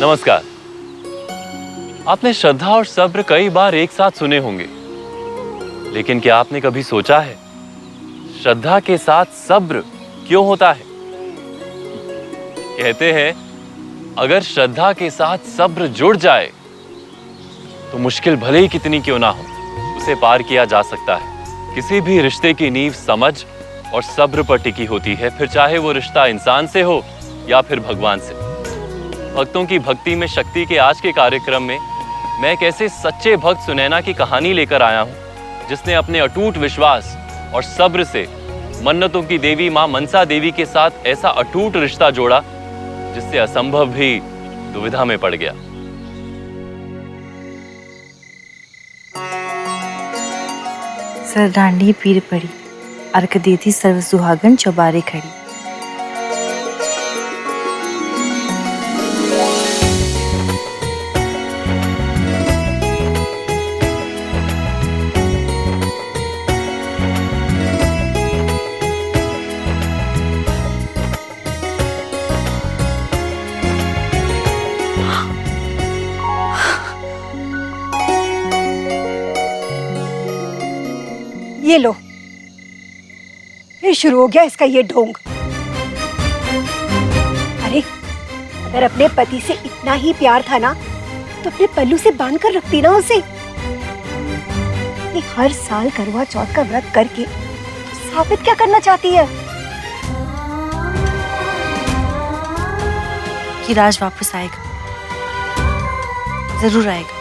नमस्कार। आपने श्रद्धा और सब्र कई बार एक साथ सुने होंगे, लेकिन क्या आपने कभी सोचा है श्रद्धा के साथ सब्र क्यों होता है? कहते हैं अगर श्रद्धा के साथ सब्र जुड़ जाए तो मुश्किल भले ही कितनी क्यों ना हो, उसे पार किया जा सकता है। किसी भी रिश्ते की नींव समझ और सब्र पर टिकी होती है, फिर चाहे वो रिश्ता इंसान से हो या फिर भगवान से। भक्तों की भक्ति में शक्ति के आज के कार्यक्रम में मैं एक ऐसे सच्चे भक्त सुनैना की कहानी लेकर आया हूं, जिसने अपने अटूट विश्वास और सब्र से मन्नतों की देवी मां मनसा देवी के साथ ऐसा अटूट रिश्ता जोड़ा जिससे असंभव भी दुविधा में पड़ गया। सरदांडी पीर पड़ी, अर्क देती सर्व सुहागन चौबारे खड़ी। ये लो, फिर शुरू हो गया इसका ये ढोंग। अरे अगर अपने पति से इतना ही प्यार था ना तो अपने पल्लू से बांध कर रखती ना उसे। ये हर साल करवा चौथ का व्रत करके साबित क्या करना चाहती है? कि राज वापस आएगा, जरूर आएगा।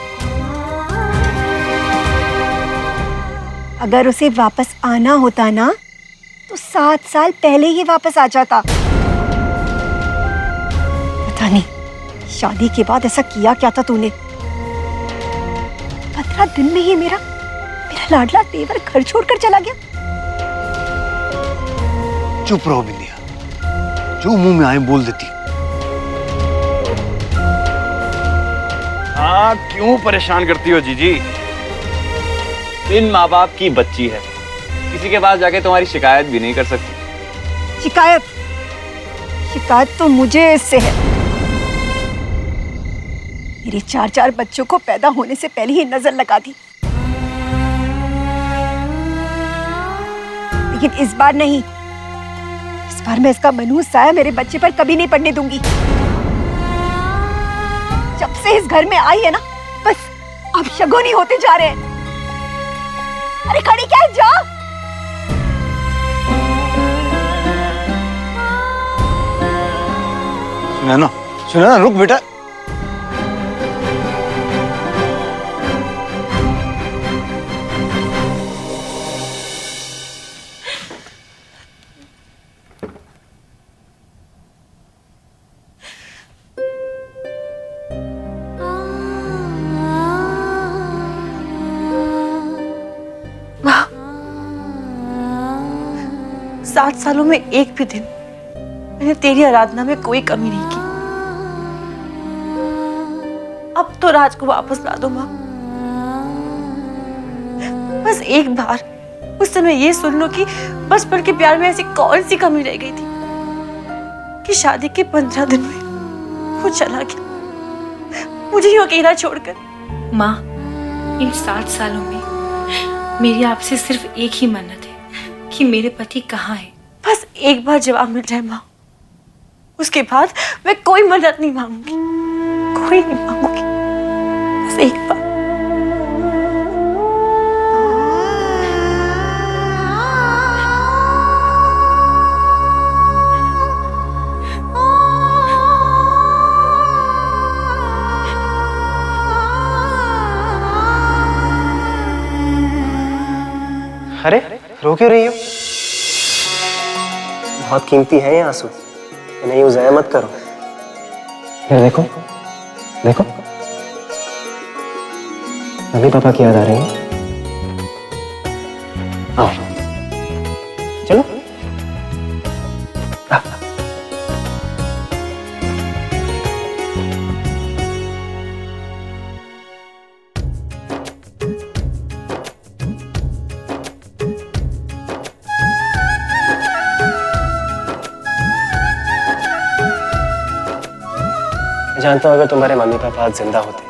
अगर उसे वापस आना होता ना तो 7 साल पहले ही वापस आ जाता। पता नहीं शादी के बाद ऐसा किया क्या था तूने। 15 दिन में ही मेरा लाडला तेवर घर छोड़कर चला गया। चुप रहो बिंदिया, जो मुंह में आए बोल देती। हाँ, क्यों परेशान करती हो जीजी? इन माँ बाप की बच्ची है, किसी के पास जाके तुम्हारी शिकायत भी नहीं कर सकती। शिकायत तो मुझे इससे है। मेरे 4 बच्चों को पैदा होने से पहले ही नजर लगा दी, लेकिन इस बार नहीं। इस बार मैं इसका मनहूस साया मेरे बच्चे पर कभी नहीं पड़ने दूंगी। जब से इस घर में आई है ना, बस अब शगुनी होते जा रहे हैं। अरे खड़ी क्या है, जा। सुनैना रुक बेटा। वाह, 7 सालों में एक भी दिन मैंने तेरी आराधना में कोई कमी नहीं की। अब तो राज को वापस ला दो माँ। बस एक बार उस समय ये सुन लो कि बचपन के प्यार में ऐसी कौन सी कमी रह गई थी कि शादी के 15 दिन में वो चला गया, मुझे यूं अकेला छोड़कर। माँ, इन 7 सालों में मेरी आपसे सिर्फ एक ही मन्नत है कि मेरे पति कहाँ है। बस एक बार जवाब मिल जाए माँ, उसके बाद मैं कोई मन्नत नहीं मांगूंगी, कोई नहीं मांगूंगी। बस एक बार। अरे रो क्यों रही हो? बहुत कीमती है ये आंसू, इन्हें यूं ज़ाया मत करो। फिर देखो देखो, मम्मी पापा की याद आ रही है। आओ चलो। मैं जानता हूँ अगर तुम्हारे मम्मी पापा आज जिंदा होते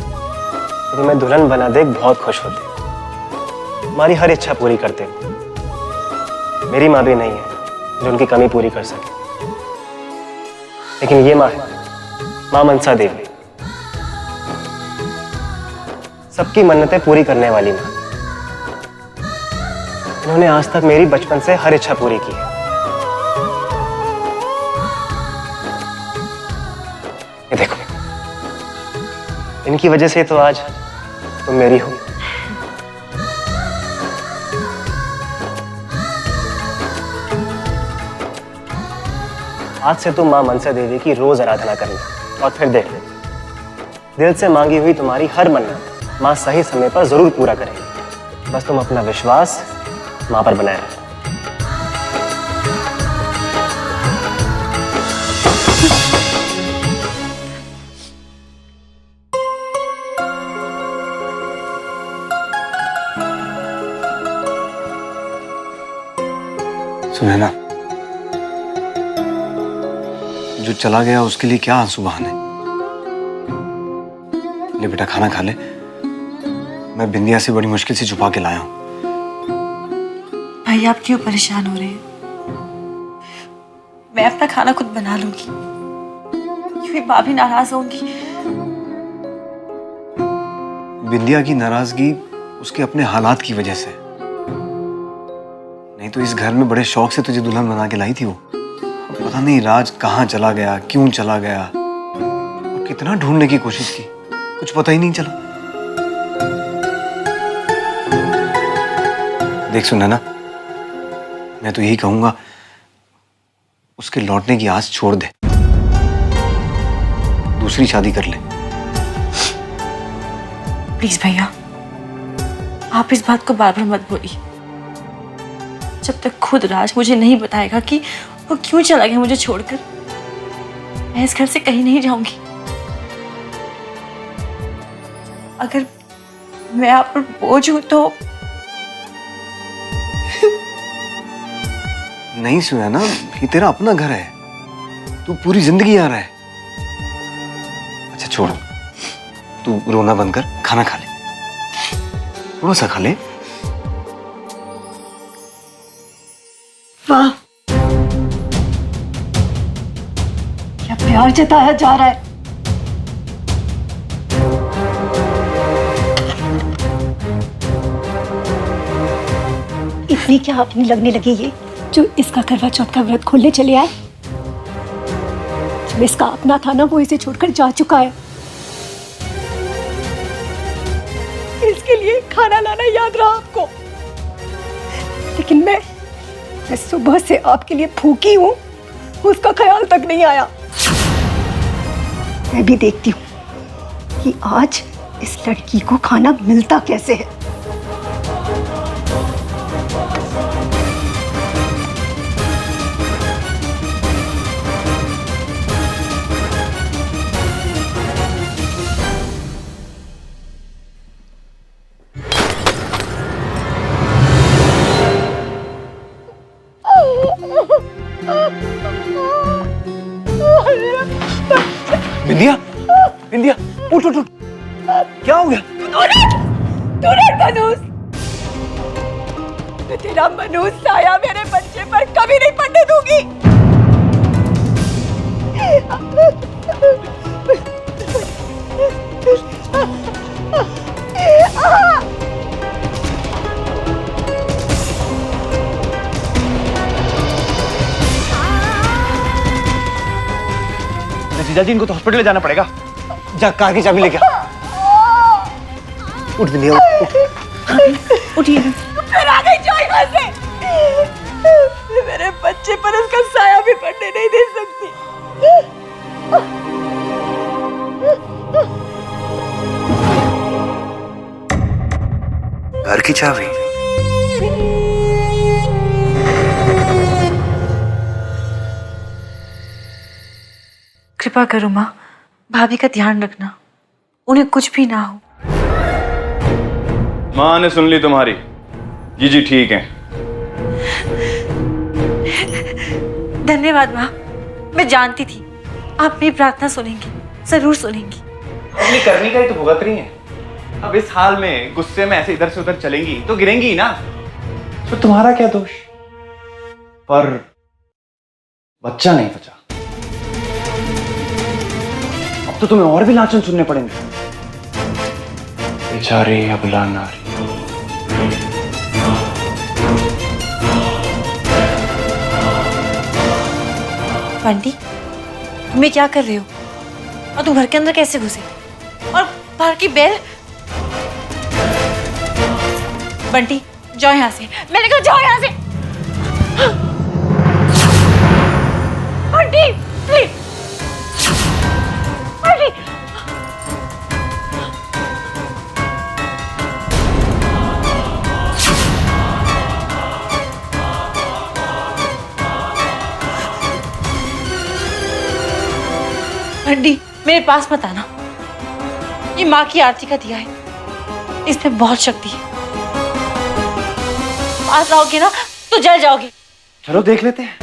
तो तुम्हें दुल्हन बना देख बहुत खुश होते, तुम्हारी हर इच्छा पूरी करते। मेरी माँ भी नहीं है जो उनकी कमी पूरी कर सके, लेकिन ये माँ है, माँ मनसा देवी, सबकी मन्नतें पूरी करने वाली माँ। इन्होंने आज तक मेरी बचपन से हर इच्छा पूरी की है। ये देखो, इनकी वजह से तो आज तुम मेरी हो। आज से तुम मां मनसा देवी की रोज आराधना करना, और फिर देख ले, दिल से मांगी हुई तुम्हारी हर मन्नत मां सही समय पर जरूर पूरा करेगी। बस तुम अपना विश्वास मां पर बनाए रखो। सुनैना, जो चला गया उसके लिए क्या आंसू बहाने। ले बेटा, खाना खा ले, मैं बिंदिया से बड़ी मुश्किल से छुपा के लाया हूं। भाई आप क्यों परेशान हो रहे हैं? मैं अपना खाना खुद बना लूंगी, क्योंकि माँ भी नाराज होंगी। बिंदिया की नाराजगी उसके अपने हालात की वजह से, नहीं तो इस घर में बड़े शौक से तुझे दुल्हन बना के लाई थी वो। पता नहीं राज कहाँ चला गया, क्यों चला गया, और कितना ढूंढने की कोशिश की, कुछ पता ही नहीं चला। देख सुनैना, मैं तो यही कहूंगा, उसके लौटने की आस छोड़ दे, दूसरी शादी कर ले। प्लीज भैया, आप इस बात को बार बार मत बोलिए। जब तक खुद राज मुझे नहीं बताएगा कि वो क्यों चला गया मुझे छोड़कर, मैं इस घर से कहीं नहीं जाऊंगी। अगर मैं आप पर बोझ हूं तो नहीं सुनैना, ये तेरा अपना घर है, तू पूरी जिंदगी आ रहा है। अच्छा छोड़, तू रोना बंद कर, खाना खा ले, थोड़ा सा खा ले। वाह, क्या प्यार जताया जा रहा है। इतनी क्या अपनी लगने लगी ये, जो इसका करवा चौथ का व्रत खोलने चले आए। जो इसका अपना था ना, वो इसे छोड़कर जा चुका है। इसके लिए खाना लाना याद रहा आपको, लेकिन मैं सुबह से आपके लिए भूखी हूं, उसका ख्याल तक नहीं आया। मैं भी देखती हूं कि आज इस लड़की को खाना मिलता कैसे है। बिंदिया, बिंदिया, उठ उठ उठ, क्या हो गया? तूने मनोज, मैं तेरा मनोज साया मेरे बच्चे पर कभी नहीं पड़ने दूंगी। जीजाजी, इनको तो हॉस्पिटल ले जाना पड़ेगा। जा कार की चाबी लेके आ। उठ बिंदिया, उठ। उठिए। फिर आ गई जो यहाँ से। मेरे बच्चे पर उसका साया भी पड़ने नहीं दे सकती। घर की चाबी? कृपा करो माँ, भाभी का ध्यान रखना, उन्हें कुछ भी ना हो। माँ ने सुन ली तुम्हारी। जी ठीक है। धन्यवाद माँ, मैं जानती थी आप मेरी प्रार्थना सुनेंगी। जरूर सुनेंगी। अपनी करनी का ही तो भुगत रही हैं। अब इस हाल में गुस्से में ऐसे इधर से उधर चलेंगी तो गिरेंगी ही ना। तो तुम्हारा क्या दोष? पर बच्चा नहीं बचा। अब तो तुम्हें और भी लांछन सुनने पड़ेंगे। बेचारी अबला नारी। बंटी, तुम ये क्या कर रहे हो? और तुम घर के अंदर कैसे घुसे? और बाहर की बेल? बंटी, जाओ यहाँ से। मैंने कहा जाओ यहाँ से। बंटी, प्लीज। बंटी। बंटी, मेरे पास मत आना। ये माँ की आरती का दिया है, इसमें बहुत शक्ति है। पास आओगे ना तो जल जाओगे। चलो देख लेते हैं।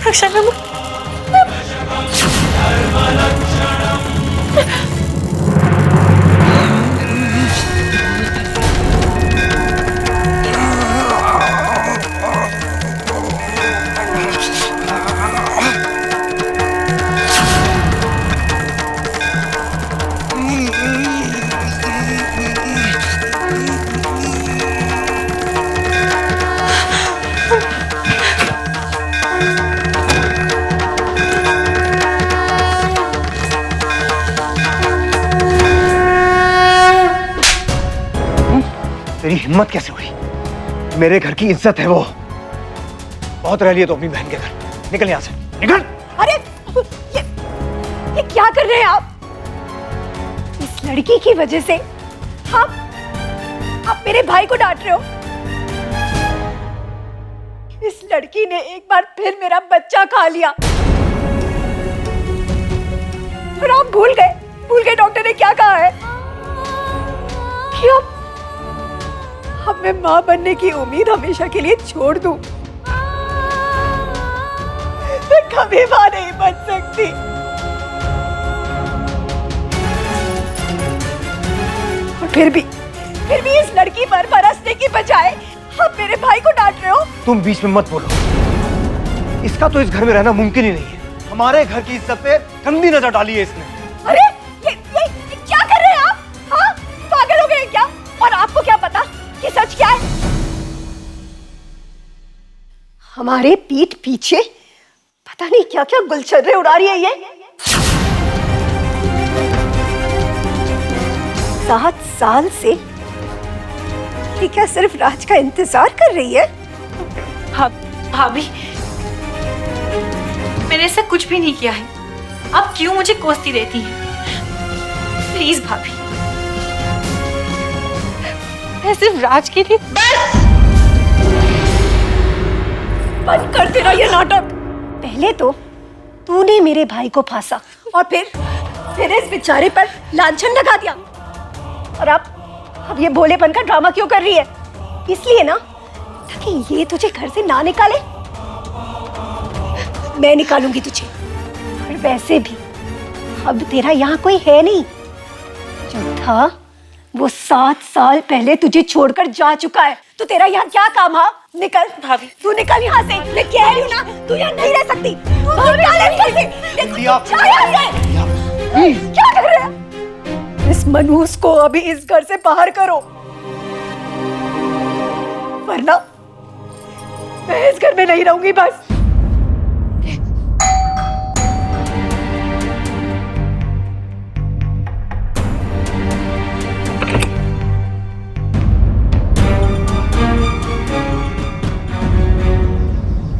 रक्षा करो। तेरी हिम्मत कैसे हुई? मेरे घर की इज्जत है वो। बहुत रह लिया तो अपनी बहन के घर। निकल यहां से, निकल। अरे ये क्या कर रहे हैं आप? इस लड़की की वजह से आप मेरे भाई को डांट रहे हो। इस लड़की ने एक बार फिर मेरा बच्चा खा लिया और आप भूल गए डॉक्टर ने क्या कहा है कि अब मैं मां बनने की उम्मीद हमेशा के लिए छोड़ दूं। मैं कभी मां नहीं बन सकती। और फिर भी इस लड़की पर बरसने की बजाय आप मेरे भाई को डांट रहे हो। तुम बीच में मत बोलो। इसका तो इस घर में रहना मुमकिन ही नहीं है। हमारे घर की इज्जत पे गंदी नजर डाली है इसने। अरे ये क्या कर रहे हैं आप? हाँ, पागल हो गए क्या? और आपको क्या पता कि सच क्या है? हमारे पीठ पीछे पता नहीं क्या क्या गुलछर्रे उड़ा रही है ये। 7 साल से ये क्या सिर्फ राज का इंतजार कर रही है? भाभी, मैंने ऐसा कुछ भी नहीं किया है। आप क्यों मुझे कोसती रहती हैं? प्लीज भाभी, मैं सिर्फ राज के लिए। बंद कर देना ये नाटक। पहले तो तूने मेरे भाई को फांसा और फिर इस बेचारे पर लांछन लगा दिया। और अब ये भोलेपन का ड्रामा क्यों कर रही है? इसलिए ना ताकि ये तुझे घर से ना निकाले। मैं निकालूंगी तुझे। और वैसे भी अब तेरा यहाँ कोई है नहीं। जो था वो 7 साल पहले तुझे छोड़कर जा चुका है। तो तेरा यहाँ क्या काम? हाँ, निकल भाभी, तू निकल यहाँ से। मैं कह रही हूँ ना, तू यहाँ नहीं रह सकती। तू निकल यहाँ से। जा यहाँ से। क्या कर रहे हैं? इस मनहूस को अभी इस घर से बाहर करो, वरना मैं इस घर में नहीं रहूंगी। बस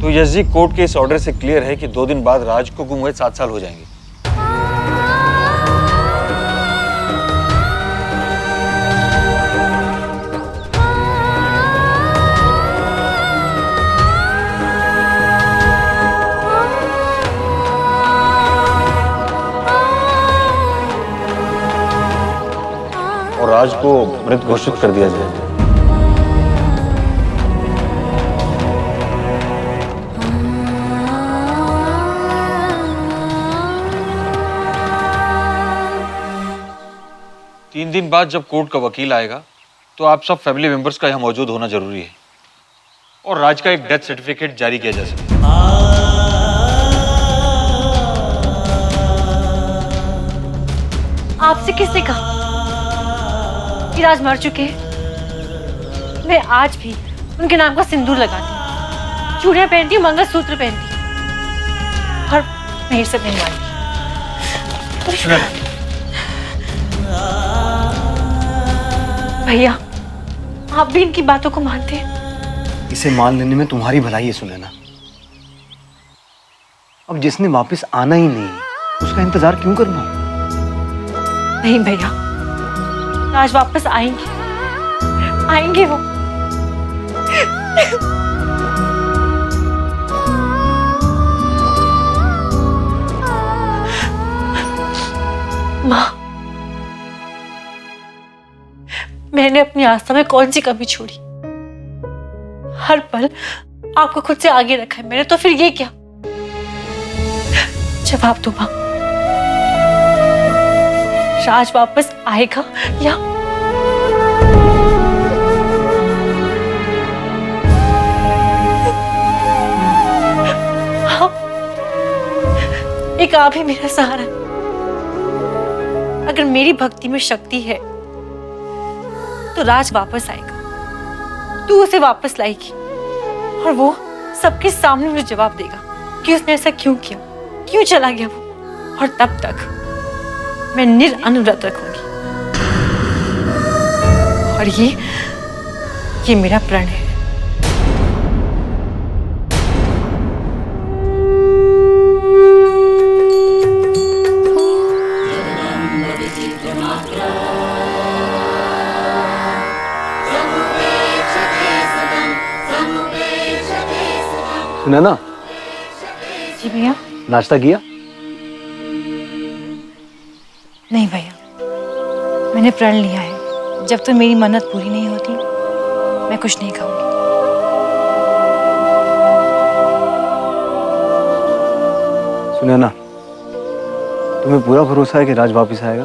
तो यस जी, कोर्ट के इस ऑर्डर से क्लियर है कि 2 दिन बाद राज को गुम हुए 7 साल हो जाएंगे। और राज को मृत घोषित कर दिया जाए। तीन दिन बाद जब कोर्ट का वकील आएगा तो आप सब फैमिली मेंबर्स का यहाँ मौजूद होना जरूरी है और राज का एक डेथ सर्टिफिकेट जारी किया जा सके। आपसे किसने कहा कि राज मर चुके हैं? मैं आज भी उनके नाम का सिंदूर लगाती हूँ, चूड़ियां पहनती हूँ, मंगलसूत्र पहनती हूँ और मेहर से नहीं मानती। भैया, आप भी इनकी बातों को मानते हैं? इसे मान लेने में तुम्हारी भलाई है सुनैना। अब जिसने वापस आना ही नहीं उसका इंतजार क्यों करना? नहीं भैया, राज वापस आएंगे, आएंगे वो। माँ, मैंने अपनी आस्था में कौन सी कमी छोड़ी? हर पल आपको खुद से आगे रखा है मैंने, तो फिर ये क्या? जवाब दो माँ, राज वापस आएगा या? हाँ, एक आप ही मेरा सहारा है। अगर मेरी भक्ति में शक्ति है तो राज वापस आएगा, तू उसे वापस लाएगी और वो सबके सामने मुझे जवाब देगा कि उसने ऐसा क्यों किया, क्यों चला गया वो। और तब तक मैं निरअनुव्रत रखूंगी और ये मेरा प्रण है। सुनैना, जी भैया। नाश्ता किया? नहीं भैया, मैंने प्रण लिया है, जब तक मेरी मन्नत पूरी नहीं होती मैं कुछ नहीं खाऊंगी। सुनैना, तुम्हें पूरा भरोसा है कि राज वापस आएगा?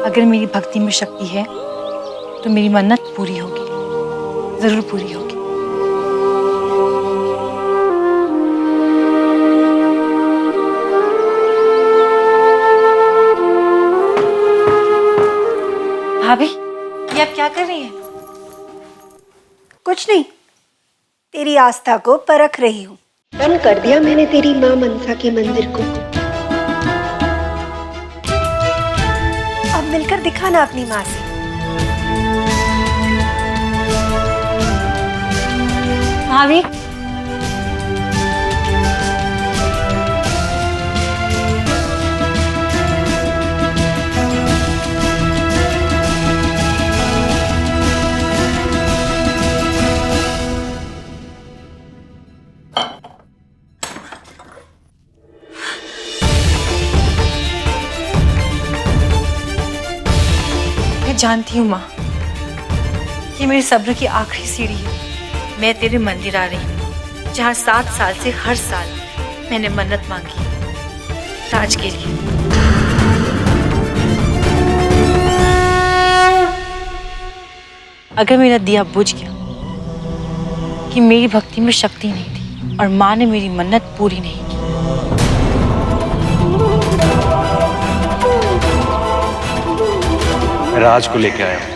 अगर मेरी भक्ति में शक्ति है तो मेरी मन्नत पूरी होगी, जरूर पूरी होगी। भाभी, ये आप क्या कर रही हैं? कुछ नहीं, तेरी आस्था को परख रही हूँ। बंद कर दिया मैंने तेरी माँ मनसा के मंदिर को। अब मिलकर दिखाना अपनी माँ से। भाभी, मैं जानती हूँ माँ, ये मेरे सब्र की आखिरी सीढ़ी है। मैं तेरे मंदिर आ रही हूँ, जहाँ 7 साल से हर साल मैंने मन्नत मांगी है, राज के लिए। अगर मेरा दिया बुझ गया कि मेरी भक्ति में शक्ति नहीं थी और माँ ने मेरी मन्नत पूरी नहीं की, राज को लेके आया हूं।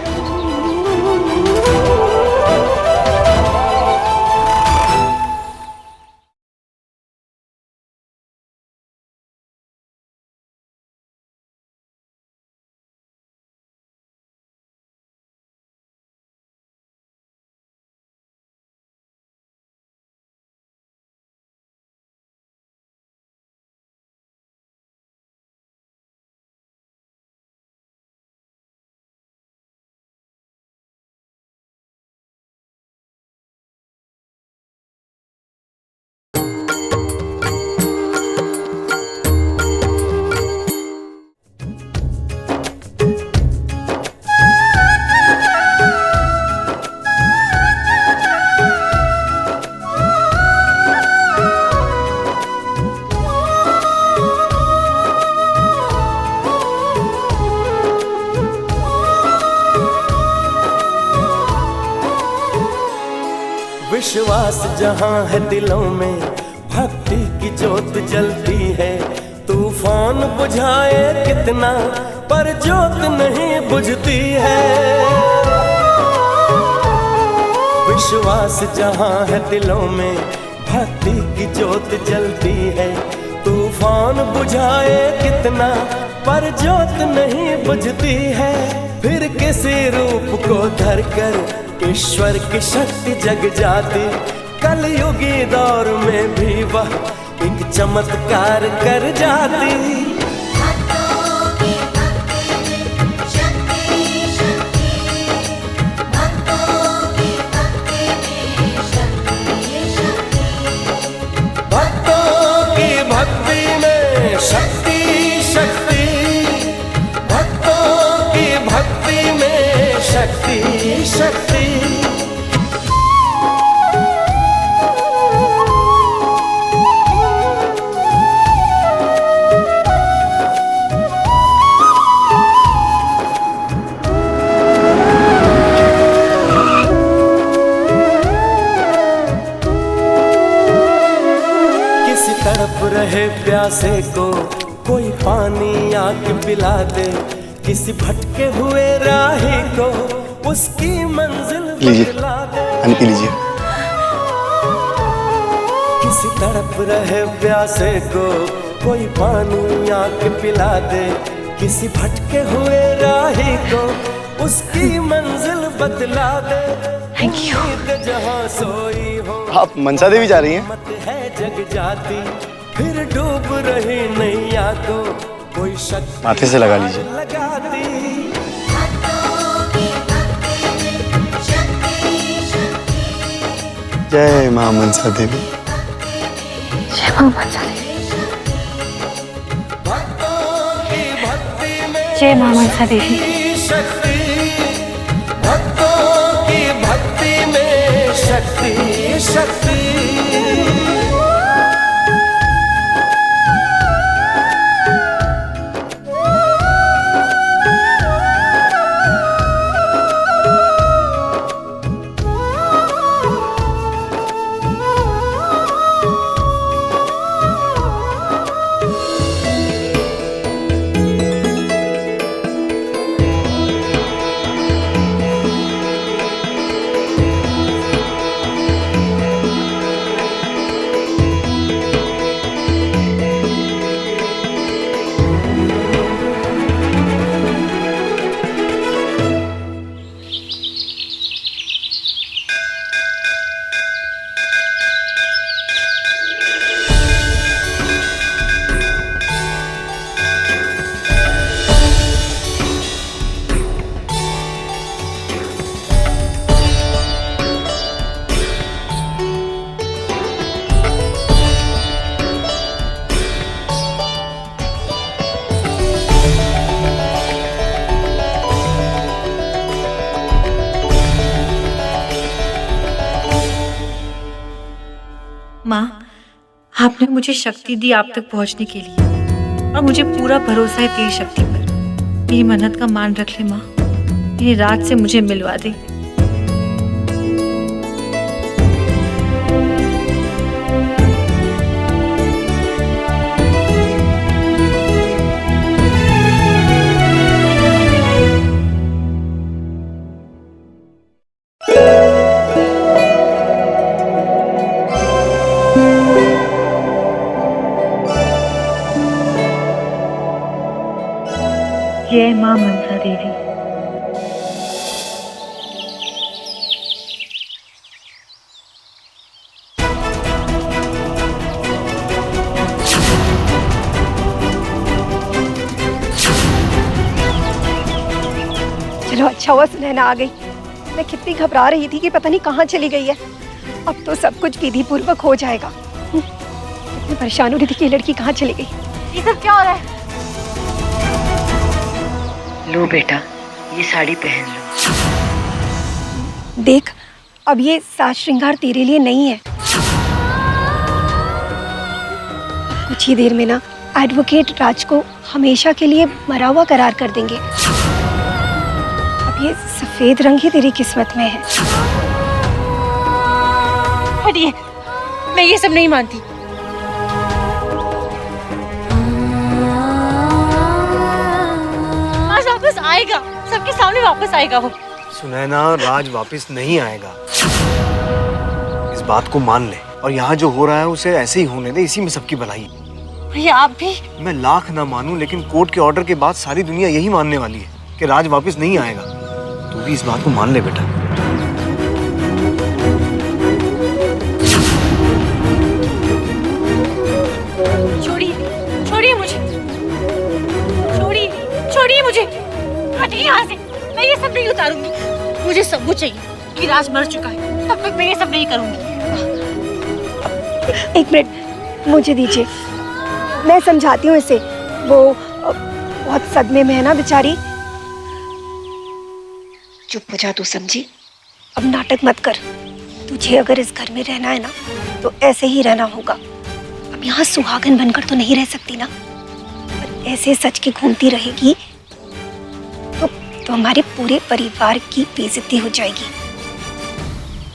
विश्वास जहाँ है दिलों में, भक्ति की जोत जलती है। तूफान बुझाए कितना पर जोत नहीं बुझती है। विश्वास जहाँ है दिलों में, भक्ति की जोत जलती है। तूफान बुझाए कितना पर जोत नहीं बुझती है। फिर किसी रूप को धरकर ईश्वर की शक्ति जग जाती। कलयुगी दौर में भी वह एक चमत्कार कर जाती। शक्ति शक्ति, भक्तों की भक्ति में शक्ति शक्ति। किसी तड़प रहे प्यासे को कोई पानी आके पिला दे। किसी भटके हुए राही को उसकी मंजिल बतला दे। पानी लीजिए। किसी तड़प रहे प्यासे को कोई पानी आके पिला दे। किसी भटके हुए राही को उसकी मंजिल बतला दे। Thank you. जहाँ सोई हो आप मनसा देवी जा रही हैं? मत है जग जाती। फिर डूब रही नैया को कोई शक्ति माथे से लगा लीजिए। लगाती। जय मां मनसा देवी। जय मां मनसा देवी। जय मां मनसा देवी। शक्ति, भक्तों की भक्ति में शक्ति शक्ति। माँ, आपने मुझे शक्ति दी आप तक पहुँचने के लिए, और मुझे पूरा भरोसा है तेरी शक्ति पर। मेरी मन्नत का मान रख ले माँ, मेरी राज से मुझे मिलवा दे। जय मां मनसा देवी। चलो अच्छा हुआ सुनैना आ गई। मैं कितनी घबरा रही थी कि पता नहीं कहाँ चली गई है। अब तो सब कुछ विधि पूर्वक हो जाएगा। इतनी परेशान हो रही थी कि ये लड़की कहाँ चली गई। ये सब क्या हो रहा है? लो बेटा, ये साड़ी पहन लो। देख, अब ये साज श्रृंगार तेरे लिए नहीं है। कुछ ही देर में ना एडवोकेट राज को हमेशा के लिए मरा हुआ करार कर देंगे। अब ये सफेद रंग ही तेरी किस्मत में है। हटिए, मैं ये सब नहीं मानती। आज वापस आएगा, सबके सामने वापस आएगा वो। सुनैना, राज वापस नहीं आएगा, इस बात को मान ले। और यहाँ जो हो रहा है उसे ऐसे ही होने दे, इसी में सबकी भलाई है। भैया आप भी। मैं लाख ना मानूं, लेकिन कोर्ट के ऑर्डर के बाद सारी दुनिया यही मानने वाली है कि राज वापस नहीं आएगा। तू भी इस बात को मान ले बेटा। छोड़िए मुझे, छोड़िए मुझे, हटिए यहाँ से। मैं ये सब नहीं उतारूंगी। मुझे सबूत चाहिए कि राज मर चुका है, तब तक मैं ये सब नहीं करूंगी। एक मिनट मुझे दीजिए, मैं समझाती हूँ इसे। वो बहुत सदमे में है ना बेचारी। चुप हो जा तू, समझी? अब नाटक मत कर। तुझे अगर इस घर में रहना है ना तो ऐसे ही रहना होगा। अब यहाँ सुहागन बनकर तो नहीं रह सकती ना। पर ऐसे सच के घूमती रहेगी तो हमारे पूरे परिवार की बेइज्जती हो जाएगी।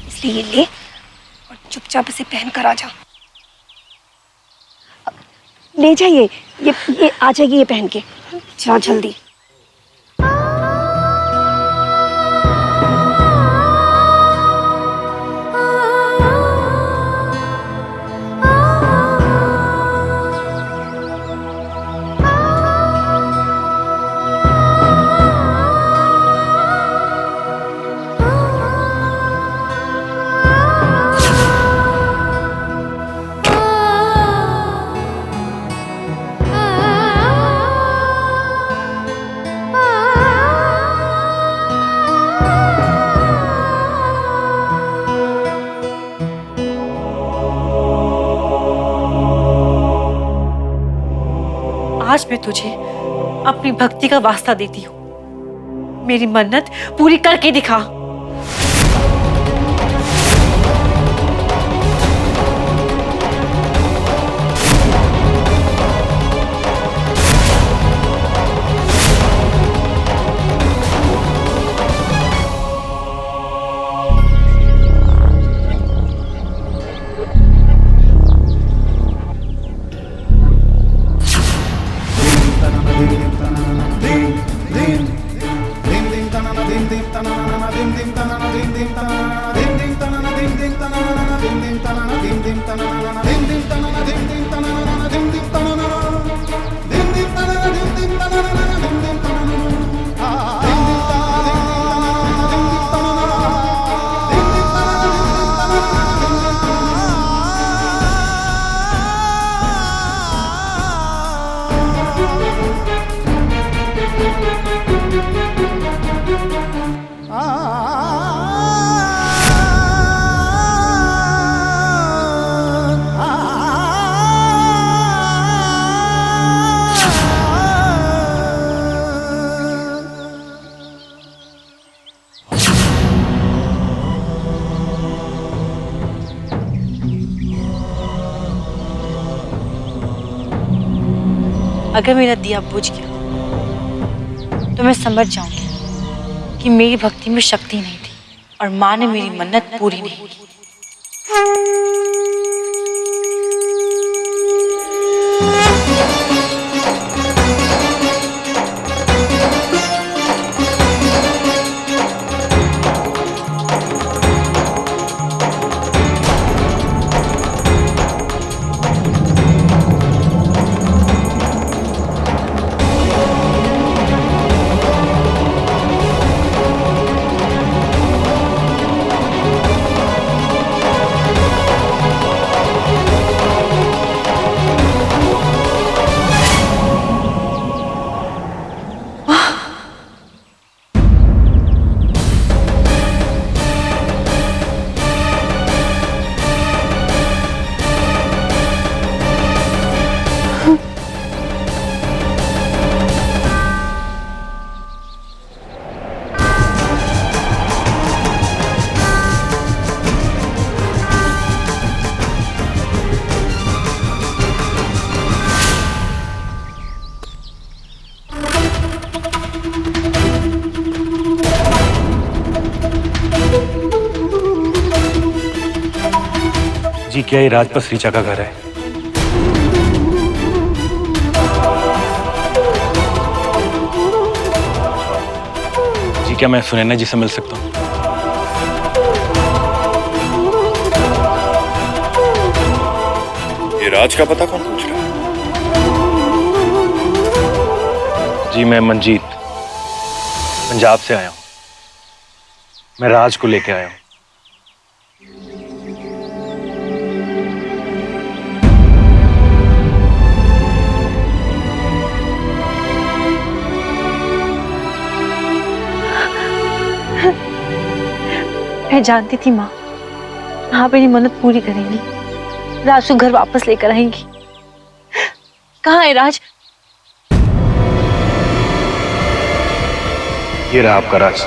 इसलिए ये ले और चुपचाप इसे पहन कर आ जा। ले जाइए, ये आ जाएगी ये पहन के। जा जल्दी। आज मैं तुझे अपनी भक्ति का वास्ता देती हूँ। मेरी मन्नत पूरी करके दिखा। अगर मेरा दिया बुझ गया तो मैं समझ जाऊंगी कि मेरी भक्ति में शक्ति नहीं थी और माँ ने मेरी मन्नत पूरी नहीं की। क्या ये राजपथ ऋचा का घर है? जी क्या मैं सुनैना जी से मिल सकता हूँ? ये राज का पता कौन पूछ रहा है? जी मैं मंजीत पंजाब से आया हूँ। मैं राज को लेके आया हूँ। मैं जानती थी माँ, आप मेरी मन्नत पूरी करेंगी, राज को घर वापस लेकर आएंगी। कहाँ है राज? ये रहा आपका राज।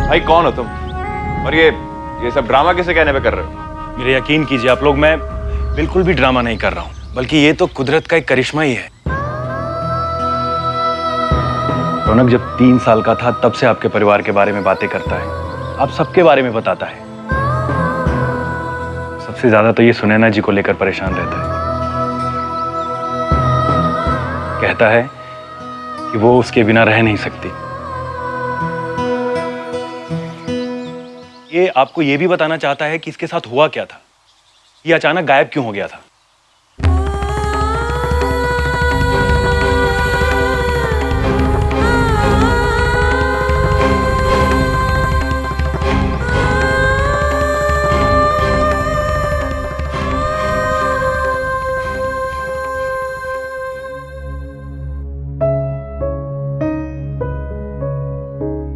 भाई कौन हो तुम? और ये सब ड्रामा किसे कहने पे कर रहे हो? मेरे यकीन कीजिए आप लोग, मैं बिल्कुल भी ड्रामा नहीं कर रहा हूं, बल्कि ये तो कुदरत का एक करिश्मा ही है। रौनक जब 3 साल का था तब से आपके परिवार के बारे में बातें करता है, आप सबके बारे में बताता है। सबसे ज्यादा तो ये सुनैना जी को लेकर परेशान रहता है। कहता है कि वो उसके बिना रह नहीं सकती। ये आपको ये भी बताना चाहता है कि इसके साथ हुआ क्या था, ये अचानक गायब क्यों हो गया था।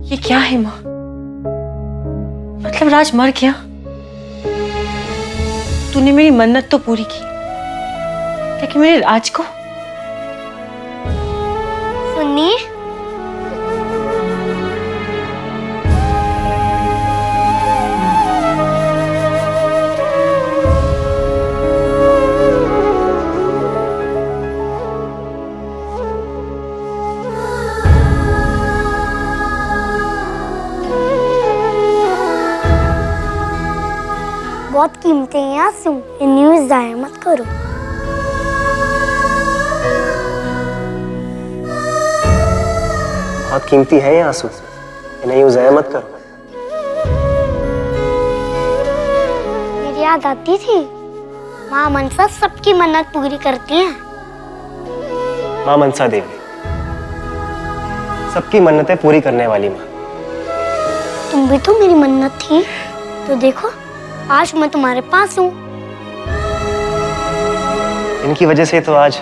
ये क्या है माँ? मतलब राज मर गया? तूने मेरी मन्नत तो पूरी की, लेकिन मेरे राज को? सुनिए, बहुत कीमती हैं आंसू, ये न्यूज़ जाया मत करो। बहुत कीमती है ये आंसू, इन्हें यूं ज़ाया मत करो। मेरी याद आती थी, माँ मनसा सबकी मन्नत पूरी करती हैं। माँ मनसा देवी सबकी मन्नतें पूरी करने वाली माँ। तुम भी तो मेरी मन्नत थी, तो देखो आज मैं तुम्हारे पास हूँ। इनकी वजह से तो आज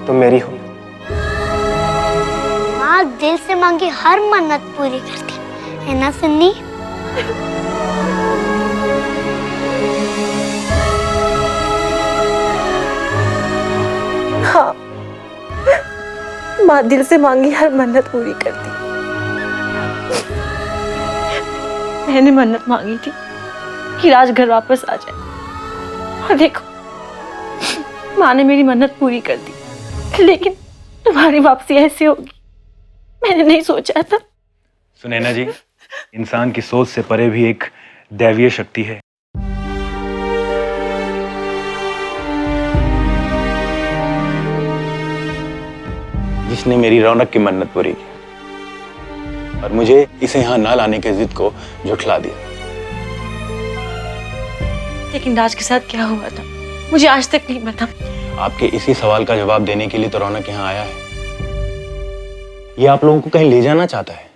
तुम मेरी हो। माँ दिल से मांगी हर मन्नत पूरी करती है ना सुन्नी? हाँ, माँ दिल से मांगी हर मन्नत पूरी करती। मैंने मन्नत मांगी थी कि राज घर वापस आ जाए, और देखो माँ ने मेरी मन्नत पूरी कर दी। लेकिन तुम्हारी वापसी ऐसे होगी मैंने नहीं सोचा था। सुनैना जी, इंसान की सोच से परे भी एक दैवीय शक्ति है। जिसने मेरी रौनक की मन्नत पूरी की और मुझे इसे यहाँ ना लाने के जिद को झुठला दिया। लेकिन राज के साथ क्या हुआ था मुझे आज तक नहीं पता। आपके इसी सवाल का जवाब देने के लिए तो रौनक यहाँ आया है। ये आप लोगों को कहीं ले जाना चाहता है।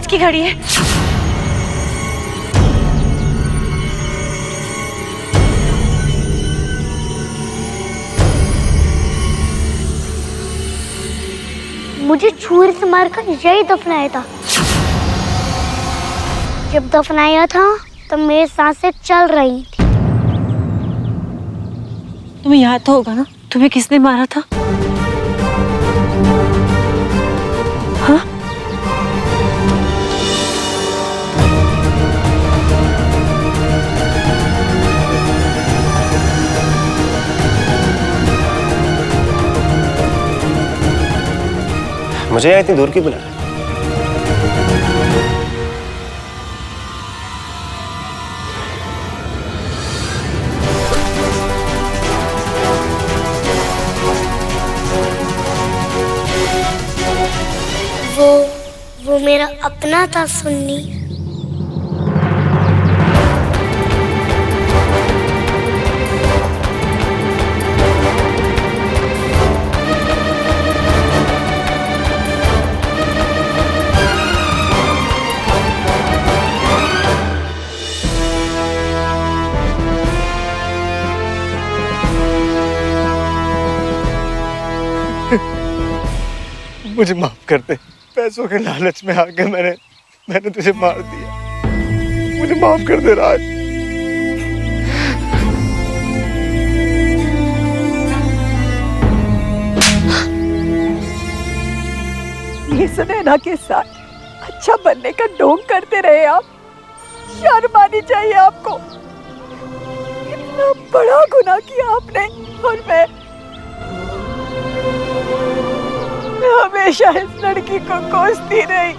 5 की घड़ी है। मुझे छुरी से मारकर यही दफनाया था। जब दफनाया था तब मेरी सांसें चल रही थी। तुम्हें याद तो होगा ना तुम्हें किसने मारा था? हाँ? मुझे यहाँ इतनी दूर क्यों बुलाया? वो मेरा अपना था सुन्नी। मुझे माफ कर दे। पैसों के लालच में आके मैंने तुझे मार दिया। मुझे माफ कर दे राज। ये सुनैना के साथ अच्छा बनने का ढोंग करते रहे आप। शर्म आनी चाहिए आपको। इतना बड़ा गुनाह किया आपने और मैं हमेशा इस लड़की को कोसती रही।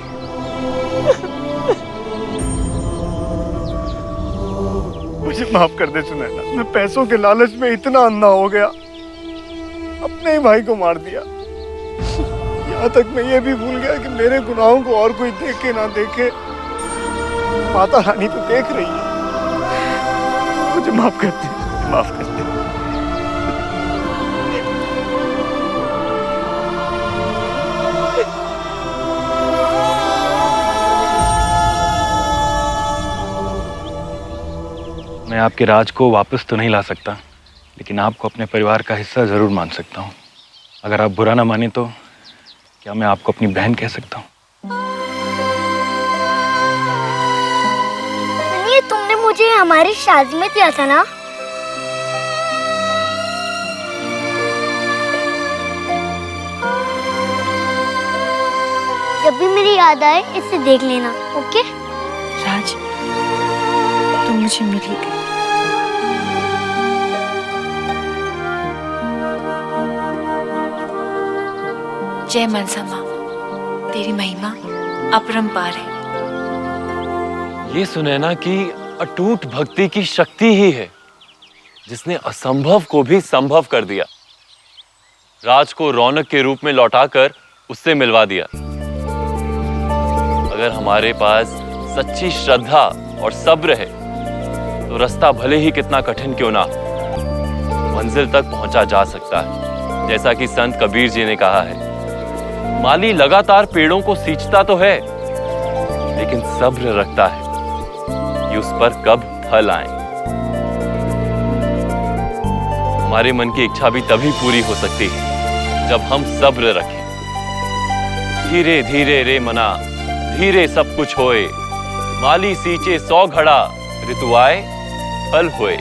मुझे माफ कर दे सुनैना। मैं पैसों के लालच में इतना अंधा हो गया, अपने ही भाई को मार दिया। यहाँ तक मैं ये भी भूल गया कि मेरे गुनाहों को और कोई देखे ना देखे, माता रानी तो देख रही है। मुझे माफ कर दे, माफ कर दे। मैं आपके राज को वापस तो नहीं ला सकता, लेकिन आपको अपने परिवार का हिस्सा जरूर मान सकता हूँ। अगर आप बुरा ना माने तो क्या मैं आपको अपनी बहन कह सकता हूँ? ये तुमने मुझे हमारी शादी में दिया था ना? जब भी मेरी याद आए इसे देख लेना, ओके? राज, तुम मुझे मिल ही गई। जय मनसा माँ, तेरी महिमा अपरंपार है। ये सुनैना की अटूट भक्ति की शक्ति ही है जिसने असंभव को भी संभव कर दिया। राज को रौनक के रूप में लौटाकर उससे मिलवा दिया। अगर हमारे पास सच्ची श्रद्धा और सब्र है तो रास्ता भले ही कितना कठिन क्यों ना हो, मंजिल तक पहुंचा जा सकता है। जैसा कि संत कबीर जी ने कहा है, माली लगातार पेड़ों को सींचता तो है लेकिन सब्र रखता है कि उस पर कब फल आए। हमारे मन की इच्छा भी तभी पूरी हो सकती है जब हम सब्र रखें। धीरे धीरे रे मना, धीरे सब कुछ होए, माली सींचे 100 घड़ा, ऋतु आए फल होए।